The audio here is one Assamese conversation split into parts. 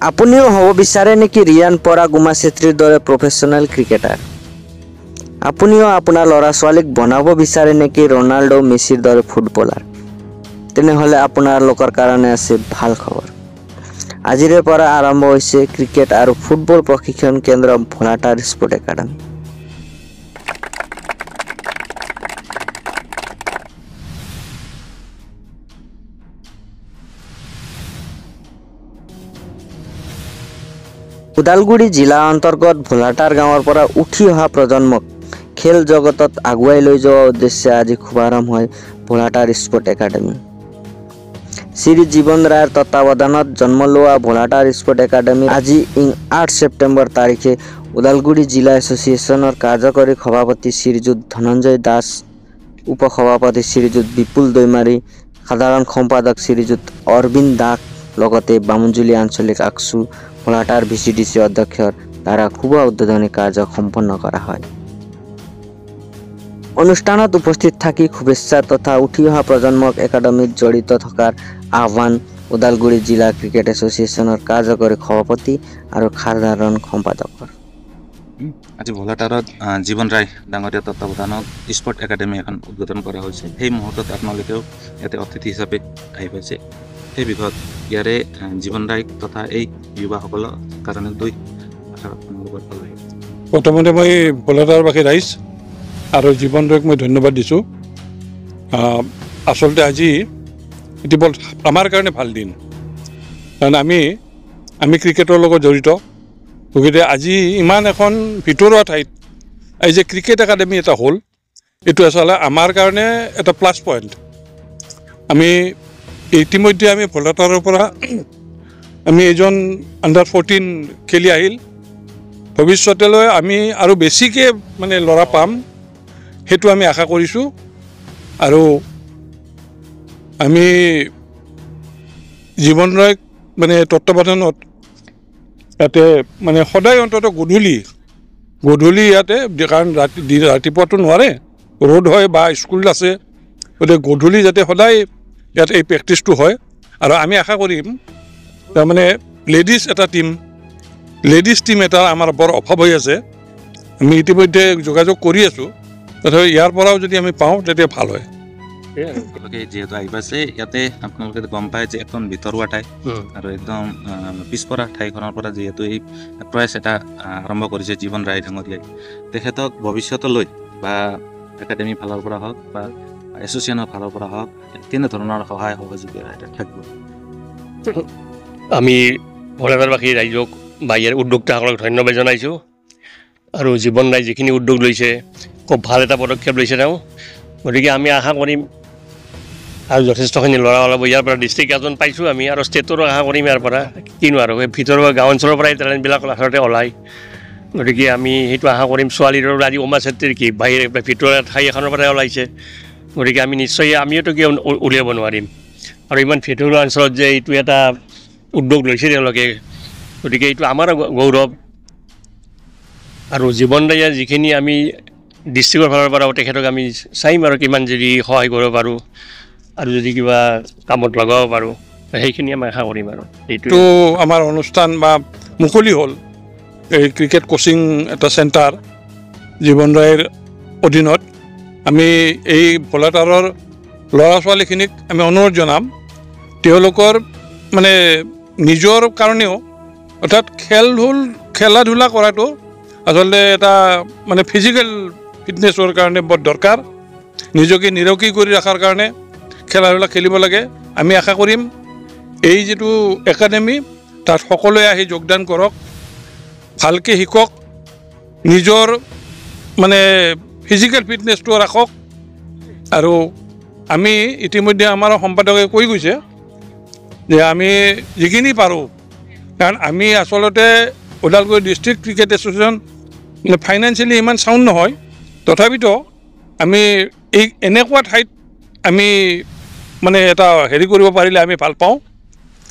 আপুনিও হ'ব বিচাৰে নেকি ৰিয়ান পৰাগ উমা চেত্ৰীৰ দৰে প্ৰফেশ্যনেল ক্ৰিকেটাৰ? আপুনিও আপোনাৰ ল'ৰা ছোৱালীক বনাব বিচাৰে নেকি ৰনাল্ডো মেছিৰ দৰে ফুটবলাৰ? তেনেহ'লে আপোনালোকৰ কাৰণে আছে ভাল খবৰ। আজিৰে পৰা আৰম্ভ হৈছে ক্ৰিকেট আৰু ফুটবল প্ৰশিক্ষণ কেন্দ্ৰ ভোলাটাৰ স্পৰ্ট একাডেমি। ওদালগুৰি জিলা অন্তৰ্গত ভোলাটাৰ গাঁৱৰ পৰা উঠি অহা প্ৰজন্মক খেল জগতত আগুৱাই লৈ যোৱাৰ উদ্দেশ্যে আজি শুভাৰম্ভ হয় ভোলাটাৰ স্পৰ্ট একাডেমি। শ্ৰী জীৱন ৰায়ৰ তত্বাৱধানত জন্ম লোৱা ভোলাটাৰ স্পৰ্ট একাডেমি আজি 8 ছেপ্টেম্বৰ তাৰিখে ওদালগুৰি জিলা এছ'চিয়েশ্যনৰ কাৰ্যকৰী সভাপতি শ্ৰীযুত ধনঞ্জয় দাস, উপসভাপতি শ্ৰীযুত বিপুল দৈমাৰী, সাধাৰণ সম্পাদক শ্ৰীযুত অৰবিন্দ দাস লগতে বামুণজুলি আঞ্চলিক আকসু ভোলাটাৰ VCDC অধ্যক্ষৰ দ্বাৰা শুভ উদ্বোধনী কাৰ্য সম্পন্ন কৰা হয়। অনুষ্ঠানত উপস্থিত থাকি শুভেচ্ছা তথা উঠি অহা প্ৰজন্মক একাডেমিত জড়িত থকাৰ আহ্বান ওদালগুৰি জিলা ক্ৰিকেট এছ'চিয়েশ্যনৰ কাৰ্যকৰী সভাপতি আৰু সাধাৰণ সম্পাদকৰ। আজি ভোলাটাৰত জীৱন ৰায় ডাঙৰীয়া তত্বাৱধানত স্পৰ্ট একাডেমি এখন উদ্বোধন কৰা হৈছে। সেই মুহূৰ্তত আপোনালোকেও ইয়াতে অতিথি হিচাপে আহি পাইছে। সেই বিষয়ত ইয়াৰে জীৱন ৰায় তথা এই যুৱাসকলৰ কাৰণে দুই প্ৰথমতে মই ভোলাটাৰবাসী ৰাইজ আৰু জীৱন ৰায়ক মই ধন্যবাদ দিছোঁ। আচলতে আজি এটি বৰ আমাৰ কাৰণে ভাল দিন, কাৰণ আমি ক্ৰিকেটৰ লগত জড়িত। গতিকে আজি ইমান এখন ভিতৰুৱা ঠাইত এই যে ক্ৰিকেট একাডেমি এটা হ'ল, এইটো আচলতে আমাৰ কাৰণে এটা প্লাছ পইণ্ট। আমি ইতিমধ্যে আমি ভোলাটাৰৰ পৰা আমি এজন আণ্ডাৰ-14 খেলি আহিল। ভৱিষ্যতলৈ আমি আৰু বেছিকৈ মানে ল'ৰা পাম, সেইটো আমি আশা কৰিছোঁ। আৰু আমি জীৱন ৰায়ক মানে তত্বাৱধানত ইয়াতে মানে সদায় অন্ততঃ গধূলি ইয়াতে, কাৰণ ৰাতিপুৱাটো নোৱাৰে, ৰ'দ হয় বা স্কুল আছে, গতিকে গধূলি যাতে সদায় ইয়াত এই প্ৰেক্টিছটো হয়। আৰু আমি আশা কৰিম তাৰমানে লেডিজ টিম এটা আমাৰ বৰ অভাৱ হৈ আছে। আমি ইতিমধ্যে যোগাযোগ কৰি আছোঁ, তথাপি ইয়াৰ পৰাও যদি আমি পাওঁ তেতিয়া ভাল হয়। যিহেতু আহি পাইছে ইয়াতে আপোনালোকে গম পায় যে এখন ভিতৰুৱা ঠাই আৰু একদম পিছপৰা ঠাইখনৰ পৰা যিহেতু এই প্ৰয়াস এটা আৰম্ভ কৰিছে জীৱন ৰায় ডাঙৰীয়াই, তেখেতক ভৱিষ্যতলৈ বা একাডেমি ফালৰ পৰা হওক বা এছ'চিয়েশ্যনৰ ফালৰ পৰা হওক কেনেধৰণৰ সহায় সহযোগিতা থাকিব? আমি ভোলাটাৰবাসী ৰাইজক বা ইয়াৰ উদ্যোক্তাসকলক ধন্যবাদ জনাইছোঁ। আৰু জীৱন ৰায় যিখিনি উদ্যোগ লৈছে খুব ভাল এটা পদক্ষেপ লৈছে তেওঁ। গতিকে আমি আশা কৰিম আৰু যথেষ্টখিনি ল'ৰা ওলাব ইয়াৰ পৰা। ডিষ্ট্ৰিক্ট এজন পাইছোঁ আমি, আৰু ষ্টেটৰো আশা কৰিম ইয়াৰ পৰা। কিনো আৰু এই ভিতৰুৱা গাঁও অঞ্চলৰ পৰাই টেলেণ্টবিলাক আচলতে ওলায়। গতিকে আমি সেইটো আশা কৰিম। ছোৱালীৰো আজি উমা চেত্ৰীৰ কি বাহিৰে ভিতৰুৱা ঠাই এখনৰ পৰাই ওলাইছে, গতিকে আমি নিশ্চয় আমিওতো কিয় উলিয়াব নোৱাৰিম। আৰু ইমান ভিতৰুৱা অঞ্চলত যে এইটো এটা উদ্যোগ লৈছে তেওঁলোকে, গতিকে এইটো আমাৰ গৌৰৱ। আৰু জীৱন ৰায়ে যিখিনি আমি ডিষ্ট্ৰিক্টৰ ফালৰ পৰাও তেখেতক আমি চাইম আৰু কিমান যদি সহায় কৰিব পাৰোঁ আৰু যদি কিবা কামত লগাব পাৰোঁ, সেইখিনি আমি আশা কৰিম। আৰু এইটো আমাৰ অনুষ্ঠান বা মুকলি হ'ল এই ক্ৰিকেট কোচিং এটা চেণ্টাৰ জীৱন ৰায়ৰ অধীনত। আমি এই ভোলাটাৰৰ ল'ৰা ছোৱালীখিনিক আমি অনুৰোধ জনাম, তেওঁলোকৰ মানে নিজৰ কাৰণেও, অৰ্থাৎ খেলা ধূলা কৰাটো আচলতে এটা মানে ফিজিকেল ফিটনেছৰ কাৰণে বৰ দৰকাৰ। নিজকে নিৰোগী কৰি ৰখাৰ কাৰণে খেলা ধূলা খেলিব লাগে। আমি আশা কৰিম এই যিটো একাডেমি তাত সকলোৱে আহি যোগদান কৰক, ভালকৈ শিকক, নিজৰ মানে ফিজিকেল ফিটনেছটো ৰাখক। আৰু আমি ইতিমধ্যে আমাৰ সম্পাদকে কৈ গৈছে যে আমি যিখিনি পাৰোঁ, কাৰণ আমি আচলতে ওদালগুৰি ডিষ্ট্ৰিক্ট ক্ৰিকেট এছ'চিয়েশ্যন মানে ফাইনেন্সিয়েলি ইমান চাউণ্ড নহয়, তথাপিতো আমি এই এনেকুৱা ঠাইত আমি মানে এটা হেৰি কৰিব পাৰিলে আমি ভাল পাওঁ।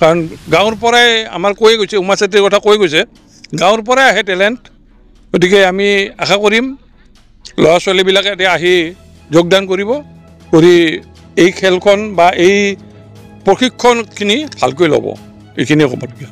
কাৰণ গাঁৱৰ পৰাই আমাৰ কৈ গৈছে, উমা চেত্ৰীৰ কথা কৈ গৈছে, গাঁৱৰ পৰাই আহে টেলেণ্ট। গতিকে আমি আশা কৰিম ল'ৰা ছোৱালীবিলাকে আহি যোগদান কৰিব, কৰি এই খেলখন বা এই প্ৰশিক্ষণখিনি ভালকৈ ল'ব। এইখিনিয়ে ক'বলগীয়া।